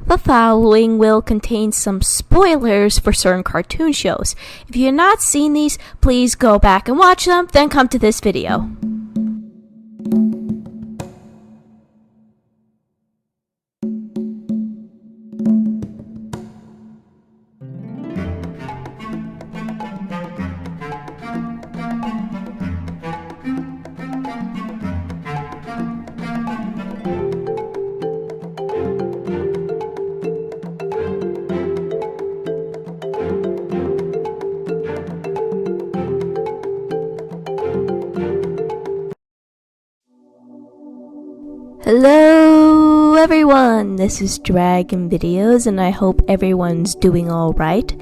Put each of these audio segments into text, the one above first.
The following will contain some spoilers for certain cartoon shows. If you have not seen these, please go back and watch them, then come to this video. Hello everyone, this is Dragon Videos and I hope everyone's doing alright.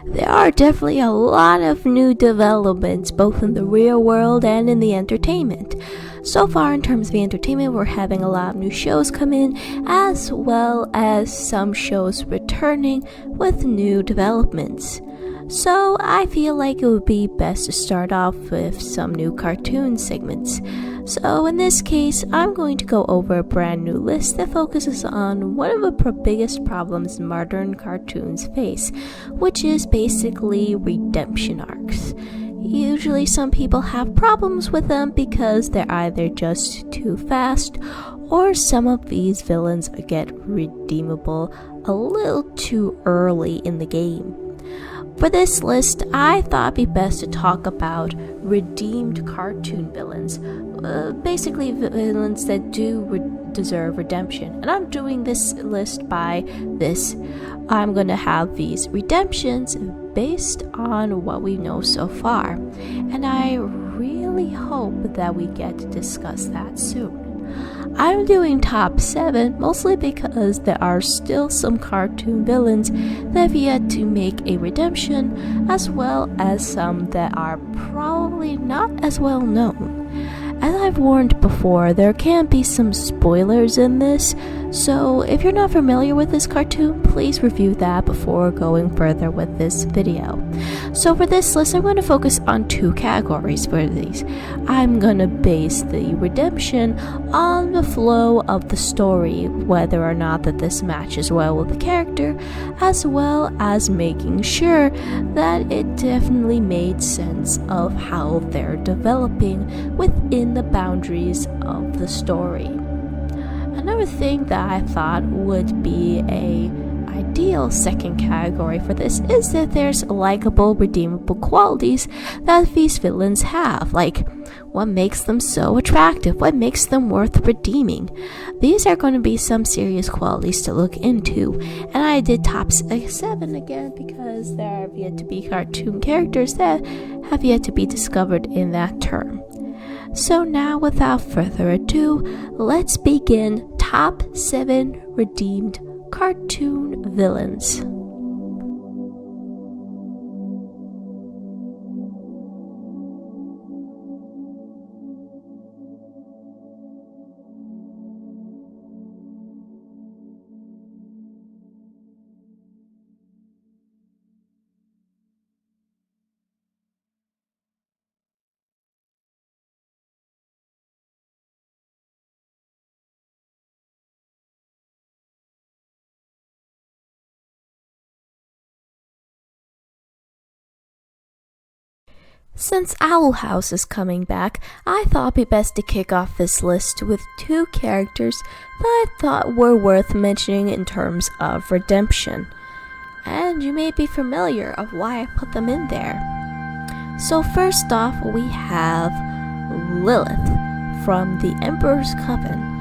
There are definitely a lot of new developments both in the real world and in the entertainment. So far in terms of the entertainment, we're having a lot of new shows come in, as well as some shows returning with new developments. So I feel like it would be best to start off with some new cartoon segments. So in this case, I'm going to go over a brand new list that focuses on one of the biggest problems modern cartoons face, which is basically redemption arcs. Usually some people have problems with them because they're either just too fast, or some of these villains get redeemable a little too early in the game. For this list, I thought it'd be best to talk about redeemed cartoon villains. Basically villains that do deserve redemption. And I'm doing this list by this. I'm going to have these redemptions based on what we know so far. And I really hope that we get to discuss that soon. I'm doing top 7 mostly because there are still some cartoon villains that have yet to make a redemption, as well as some that are probably not as well known. As I've warned before, there can be some spoilers in this, so if you're not familiar with this cartoon, please review that before going further with this video. So for this list, I'm going to focus on 2 categories for these. I'm going to base the redemption on the flow of the story, whether or not that this matches well with the character, as well as making sure that it definitely made sense of how they're developing within the boundaries of the story. Another thing that I thought would be a ideal second category for this is that there's likable, redeemable qualities that these villains have, like what makes them so attractive, what makes them worth redeeming. These are going to be some serious qualities to look into, and I did top 7 again because there have yet to be cartoon characters that have yet to be discovered in that term. So now, without further ado, let's begin top 7 redeemed cartoon villains. Since Owl House is coming back, I thought it'd be best to kick off this list with 2 characters that I thought were worth mentioning in terms of redemption. And you may be familiar of why I put them in there. So first off, we have Lilith from the Emperor's Coven.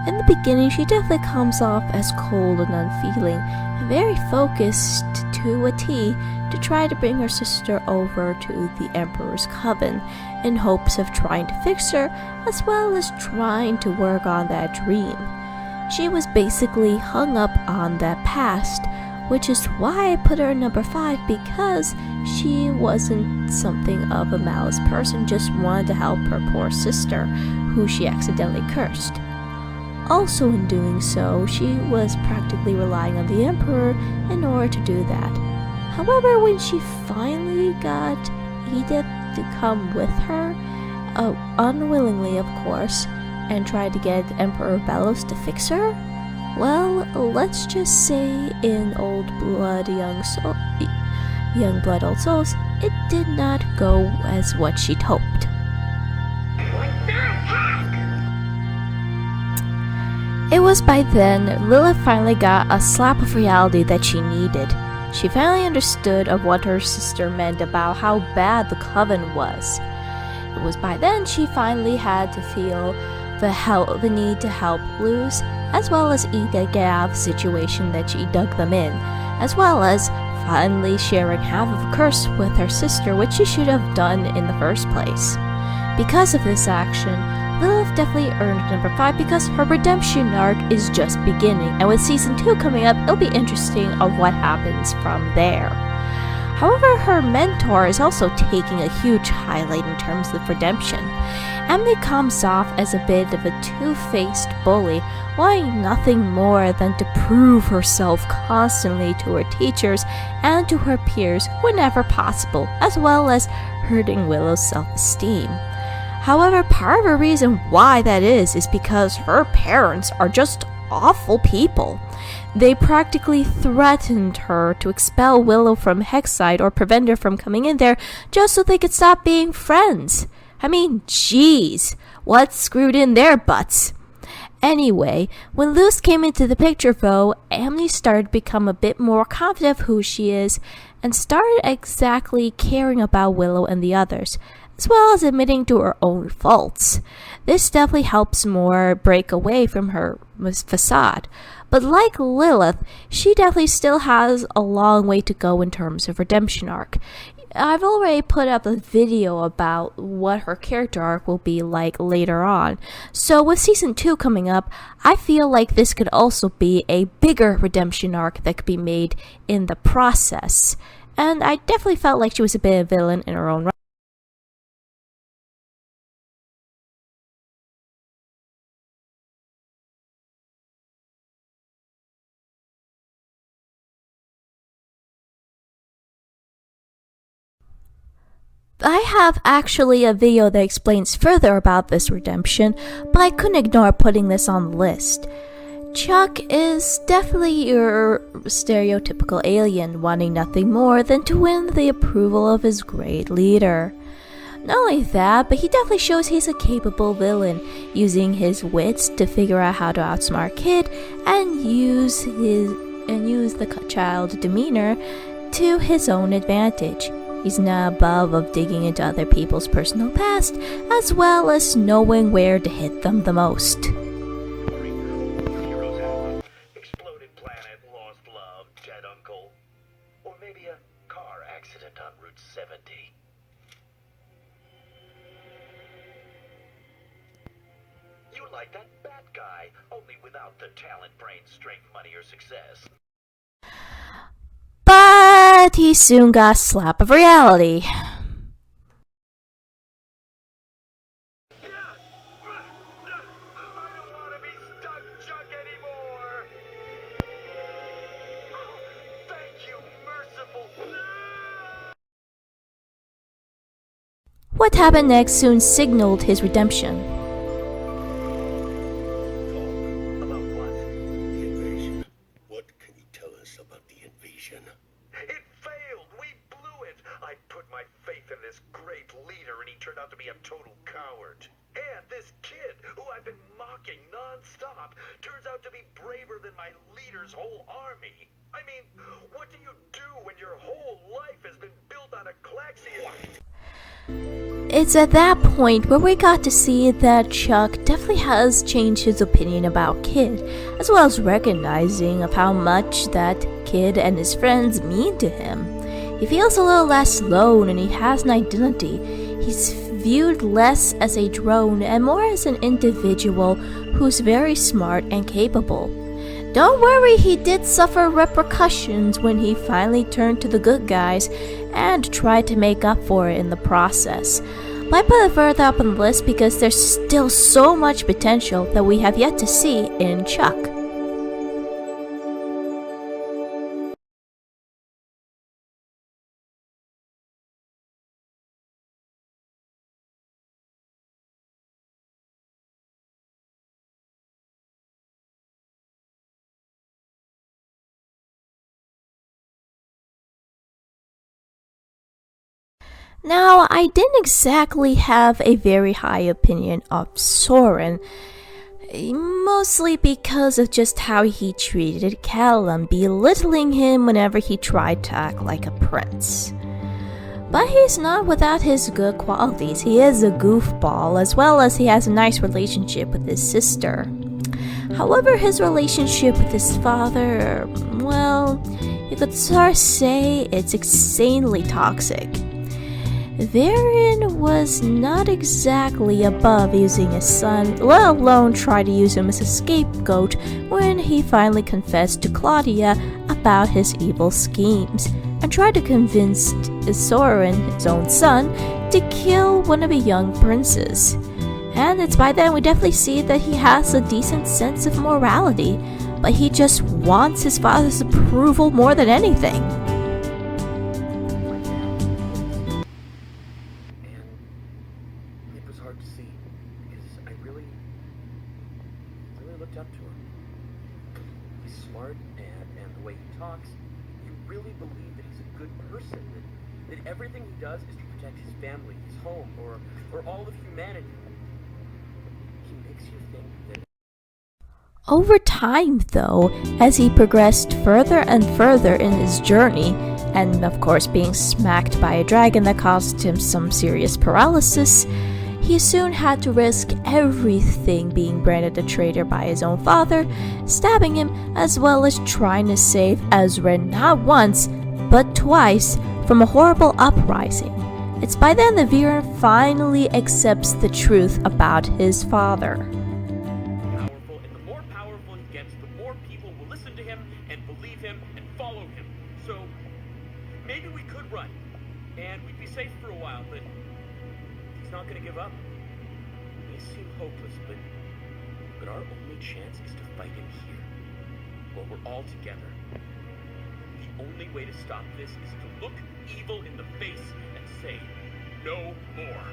In the beginning, she definitely comes off as cold and unfeeling, and very focused to a T to try to bring her sister over to the Emperor's Coven in hopes of trying to fix her, as well as trying to work on that dream. She was basically hung up on that past, which is why I put her at number 5, because she wasn't something of a malice person, just wanted to help her poor sister, who she accidentally cursed. Also in doing so, she was practically relying on the Emperor in order to do that. However, when she finally got Edith to come with her, unwillingly of course, and tried to get Emperor Bellows to fix her, well, let's just say in Old Blood, Young Blood, Old Souls, it did not go as what she'd hoped. What the heck? It was by then Lilith finally got a slap of reality that she needed. She finally understood of what her sister meant about how bad the coven was. It was by then she finally had to feel the need to help Luz, as well as get out of the situation that she dug them in, as well as finally sharing half of a curse with her sister, which she should have done in the first place. Because of this action, Lilith definitely earned number 5 because her redemption arc is just beginning, and with season 2 coming up, it'll be interesting of what happens from there. However, her mentor is also taking a huge highlight in terms of redemption. Emily comes off as a bit of a two-faced bully, wanting nothing more than to prove herself constantly to her teachers and to her peers whenever possible, as well as hurting Willow's self-esteem. However, part of the reason why that is because her parents are just awful people. They practically threatened her to expel Willow from Hexside or prevent her from coming in there just so they could stop being friends. I mean, jeez, what screwed in their butts? Anyway, when Luz came into the picture though, Emily started to become a bit more confident of who she is and started exactly caring about Willow and the others, as well as admitting to her own faults. This definitely helps more break away from her facade. But like Lilith, she definitely still has a long way to go in terms of redemption arc. I've already put up a video about what her character arc will be like later on. So with season 2 coming up, I feel like this could also be a bigger redemption arc that could be made in the process. And I definitely felt like she was a bit of a villain in her own right. I have actually a video that explains further about this redemption, but I couldn't ignore putting this on the list. Chuck is definitely your stereotypical alien wanting nothing more than to win the approval of his great leader. Not only that, but he definitely shows he's a capable villain, using his wits to figure out how to outsmart Kid and use the child's demeanor to his own advantage. He's not above of digging into other people's personal past, as well as knowing where to hit them the most. Heroes have exploded planet, lost love, dead uncle, or maybe a car accident on Route 70. You like that bad guy, only without the talent, brain, strength, money, or success. But he soon got a slap of reality. I don't want to be stuck, Chuck, anymore. Thank you, merciful. What happened next soon signaled his redemption. About what? The invasion. What can you tell us about the invasion? It failed. We blew it. I put my faith in this great leader, and he turned out to be a total coward. And this kid, who I've been mocking non-stop, turns out to be braver than my leader's whole army. I mean, what do you do when your whole life has been built on a Claxian? It's at that point where we got to see that Chuck definitely has changed his opinion about Kid, as well as recognizing of how much that Kid and his friends mean to him. He feels a little less alone and he has an identity. He's viewed less as a drone and more as an individual who's very smart and capable. Don't worry, he did suffer repercussions when he finally turned to the good guys and tried to make up for it in the process. But I put it further up on the list because there's still so much potential that we have yet to see in Chuck. Now, I didn't exactly have a very high opinion of Soren, mostly because of just how he treated Callum, belittling him whenever he tried to act like a prince. But he's not without his good qualities. He is a goofball, as well as he has a nice relationship with his sister. However, his relationship with his father, well, you could sort of say it's insanely toxic. Villians was not exactly above using his son, let alone try to use him as a scapegoat when he finally confessed to Claudia about his evil schemes and tried to convince Soren, his own son, to kill one of the young princes. And it's by then we definitely see that he has a decent sense of morality, but he just wants his father's approval more than anything. Up to him. He's smart, and the way he talks, you really believe that he's a good person, that everything he does is to protect his family, his home, or all of humanity. He makes you think that... Over time, though, as he progressed further and further in his journey, and of course being smacked by a dragon that caused him some serious paralysis, he soon had to risk everything being branded a traitor by his own father, stabbing him, as well as trying to save Ezra not once, but twice from a horrible uprising. It's by then that Villians finally accepts the truth about his father. Powerful, and the more powerful he gets, the more people will listen to him and believe him and follow him. So maybe we could run, and we'd be safe for a while, but he's not going to give up. It may seem hopeless, but our only chance is to fight him here, while we're all together. The only way to stop this is to look evil in the face and say, no more.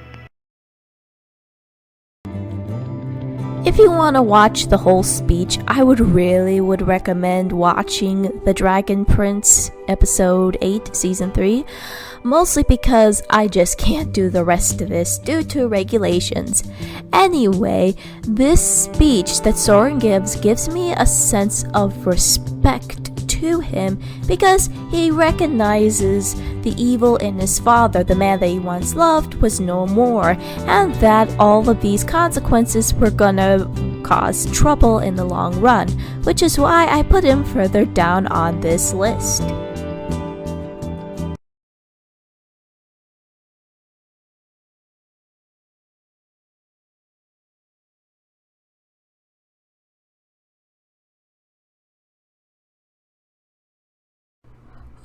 If you want to watch the whole speech, I would recommend watching The Dragon Prince Episode 8, Season 3, mostly because I just can't do the rest of this due to regulations. Anyway, this speech that Soren gives me a sense of respect to him because he recognizes the evil in his father, the man that he once loved, was no more, and that all of these consequences were gonna cause trouble in the long run, which is why I put him further down on this list.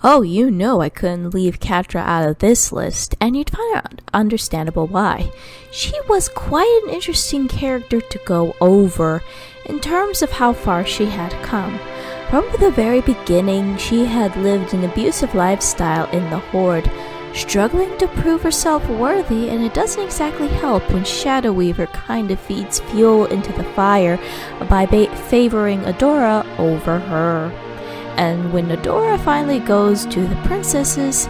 Oh, you know I couldn't leave Katra out of this list, and you'd find out understandable why. She was quite an interesting character to go over in terms of how far she had come. From the very beginning, she had lived an abusive lifestyle in the Horde, struggling to prove herself worthy, and it doesn't exactly help when Shadow Weaver kind of feeds fuel into the fire by favoring Adora over her. And when Adora finally goes to the princesses,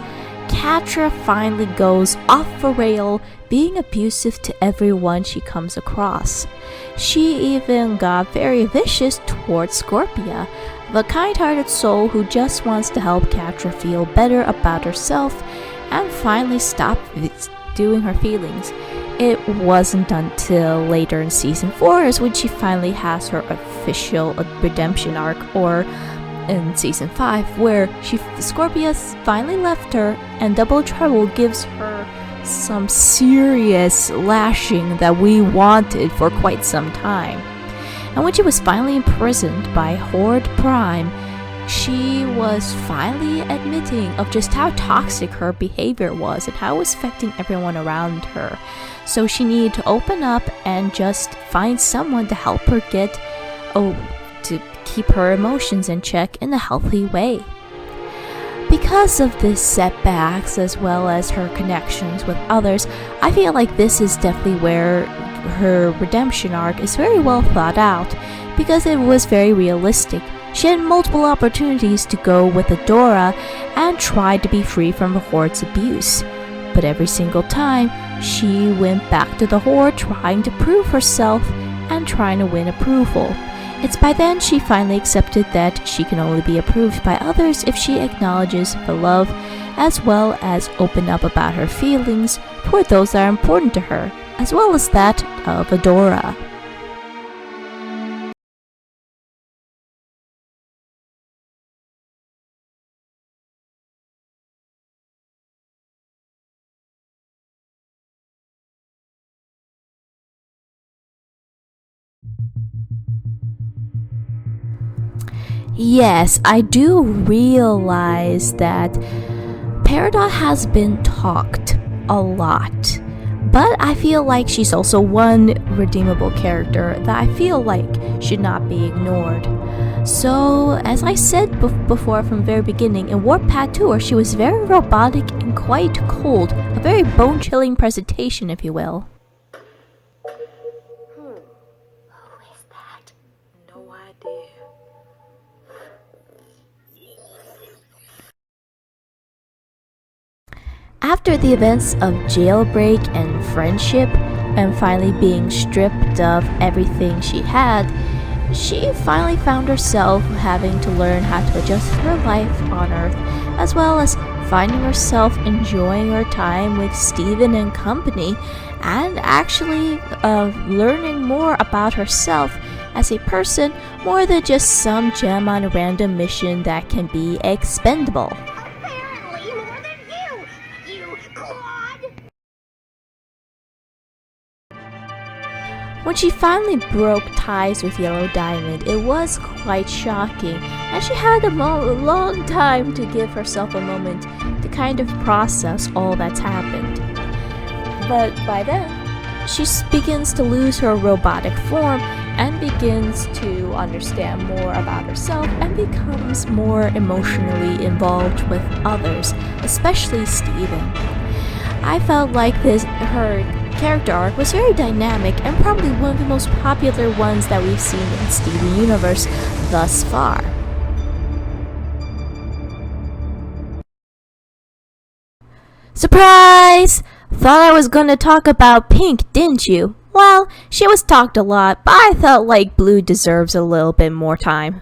Katra finally goes off the rail, being abusive to everyone she comes across. She even got very vicious towards Scorpia, the kind-hearted soul who just wants to help Katra feel better about herself and finally stop doing her feelings. It wasn't until later in Season 4 is when she finally has her official redemption arc, or in Season 5, where Scorpia finally left her, and Double Trouble gives her some serious lashing that we wanted for quite some time. And when she was finally imprisoned by Horde Prime, she was finally admitting of just how toxic her behavior was and how it was affecting everyone around her. So she needed to open up and just find someone to help her to keep her emotions in check in a healthy way. Because of this setbacks as well as her connections with others, I feel like this is definitely where her redemption arc is very well thought out, because it was very realistic. She had multiple opportunities to go with Adora and try to be free from the Horde's abuse, but every single time, she went back to the Horde trying to prove herself and trying to win approval. It's by then she finally accepted that she can only be approved by others if she acknowledges the love, as well as open up about her feelings toward those that are important to her, as well as that of Adora. Yes, I do realize that Peridot has been talked a lot, but I feel like she's also one redeemable character that I feel like should not be ignored. So, as I said before from the very beginning, in Warpath Tour, she was very robotic and quite cold, a very bone-chilling presentation, if you will. Who is that? No idea. After the events of Jailbreak and Friendship, and finally being stripped of everything she had, she finally found herself having to learn how to adjust her life on Earth, as well as finding herself enjoying her time with Steven and company, and actually learning more about herself as a person more than just some gem on a random mission that can be expendable. Apparently more than you clod! When she finally broke ties with Yellow Diamond, it was quite shocking, and she had a long time to give herself a moment to kind of process all that's happened. But by then, she begins to lose her robotic form and begins to understand more about herself and becomes more emotionally involved with others, especially Steven. I felt like her character arc was very dynamic and probably one of the most popular ones that we've seen in Steven Universe thus far. Surprise! Thought I was gonna talk about Pink, didn't you? Well, she was talked a lot, but I felt like Blue deserves a little bit more time.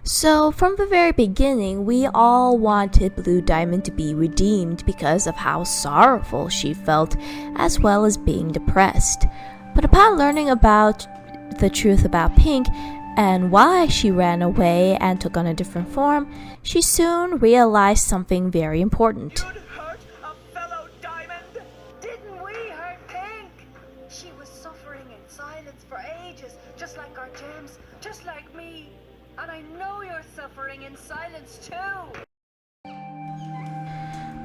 So, from the very beginning, we all wanted Blue Diamond to be redeemed because of how sorrowful she felt, as well as being depressed. But upon learning about the truth about Pink and why she ran away and took on a different form, she soon realized something very important. You'd hurt a fellow diamond? Didn't we hurt Pink? She was suffering in silence for ages, just like our gems, just like me. And I know you're suffering in silence too.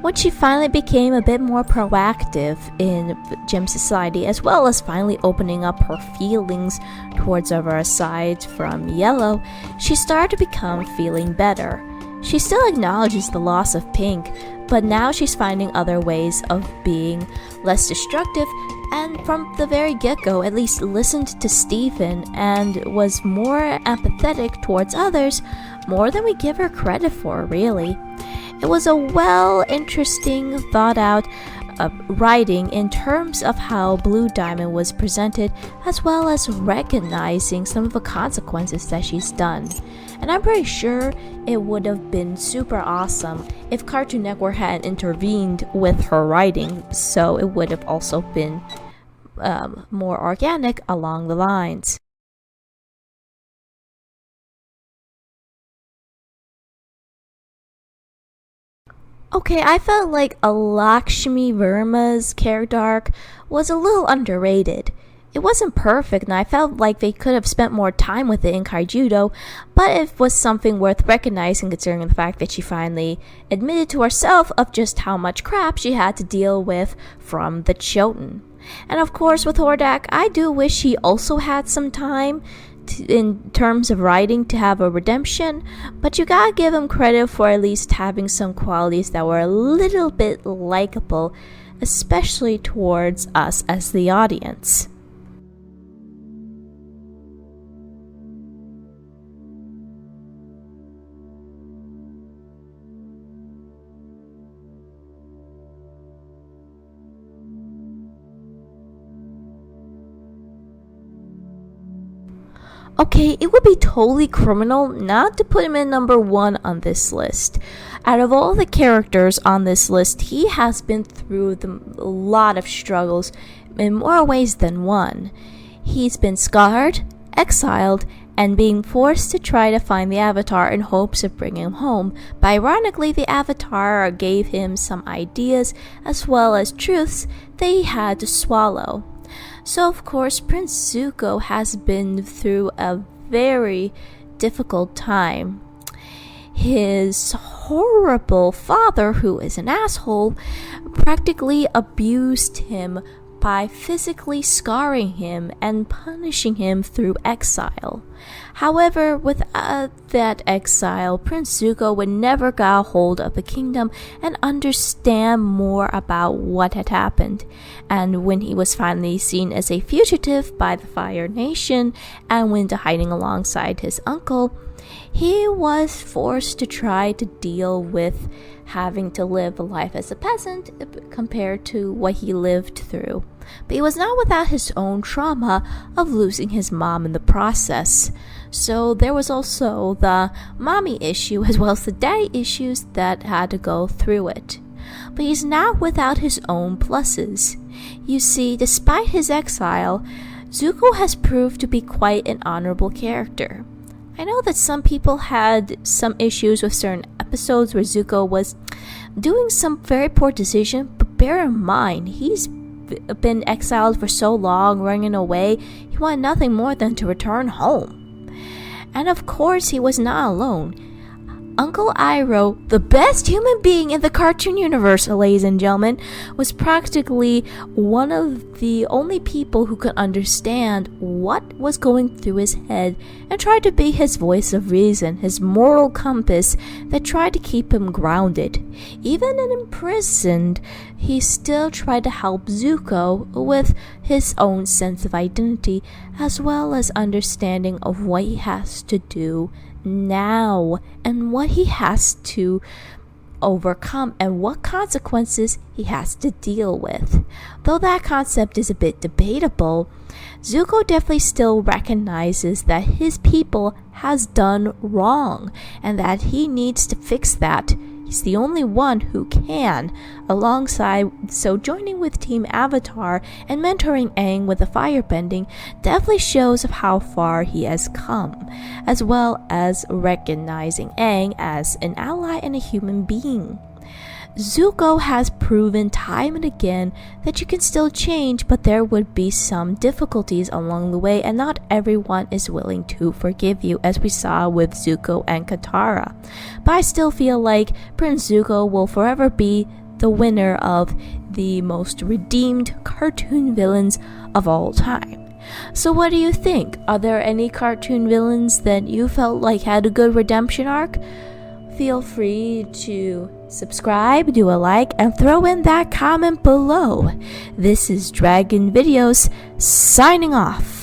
When she finally became a bit more proactive in Gem Society, as well as finally opening up her feelings towards her aside from Yellow, she started to become feeling better. She still acknowledges the loss of Pink, but now she's finding other ways of being less destructive, and from the very get-go at least listened to Steven and was more empathetic towards others, more than we give her credit for, really. It was a interesting, thought-out writing in terms of how Blue Diamond was presented, as well as recognizing some of the consequences that she's done. And I'm pretty sure it would have been super awesome if Cartoon Network had intervened with her writing, so it would have also been more organic along the lines. Okay, I felt like Lakshmi Verma's character arc was a little underrated. It wasn't perfect, and I felt like they could have spent more time with it in Kaijudo, but it was something worth recognizing considering the fact that she finally admitted to herself of just how much crap she had to deal with from the Choten. And of course, with Hordak, I do wish he also had some time in terms of writing to have a redemption, but you gotta give him credit for at least having some qualities that were a little bit likable, especially towards us as the audience. Okay, it would be totally criminal not to put him in number 1 on this list. Out of all the characters on this list, he has been through a lot of struggles in more ways than one. He's been scarred, exiled, and being forced to try to find the Avatar in hopes of bringing him home. But ironically, the Avatar gave him some ideas as well as truths they had to swallow. So of course, Prince Zuko has been through a very difficult time. His horrible father, who is an asshole, practically abused him by physically scarring him and punishing him through exile. However, without that exile, Prince Zuko would never get a hold of the kingdom and understand more about what had happened. And when he was finally seen as a fugitive by the Fire Nation and went to hiding alongside his uncle, he was forced to try to deal with having to live a life as a peasant compared to what he lived through. But he was not without his own trauma of losing his mom in the process. So there was also the mommy issue as well as the daddy issues that had to go through it. But he's not without his own pluses. You see, despite his exile, Zuko has proved to be quite an honorable character. I know that some people had some issues with certain episodes where Zuko was doing some very poor decision, but bear in mind, he's been exiled for so long, running away, he wanted nothing more than to return home. And of course, he was not alone. Uncle Iroh, the best human being in the cartoon universe, ladies and gentlemen, was practically one of the only people who could understand what was going through his head and tried to be his voice of reason, his moral compass that tried to keep him grounded. Even imprisoned, he still tried to help Zuko with his own sense of identity as well as understanding of what he has to do now and what he has to overcome and what consequences he has to deal with. Though that concept is a bit debatable, Zuko definitely still recognizes that his people has done wrong and that he needs to fix that. He's the only one who can, so joining with Team Avatar and mentoring Aang with the firebending definitely shows of how far he has come, as well as recognizing Aang as an ally and a human being. Zuko has proven time and again that you can still change, but there would be some difficulties along the way, and not everyone is willing to forgive you, as we saw with Zuko and Katra. But I still feel like Prince Zuko will forever be the winner of the most redeemed cartoon villains of all time. So what do you think? Are there any cartoon villains that you felt like had a good redemption arc? Feel free to subscribe, do a like, and throw in that comment below. This is Dragon Videos signing off.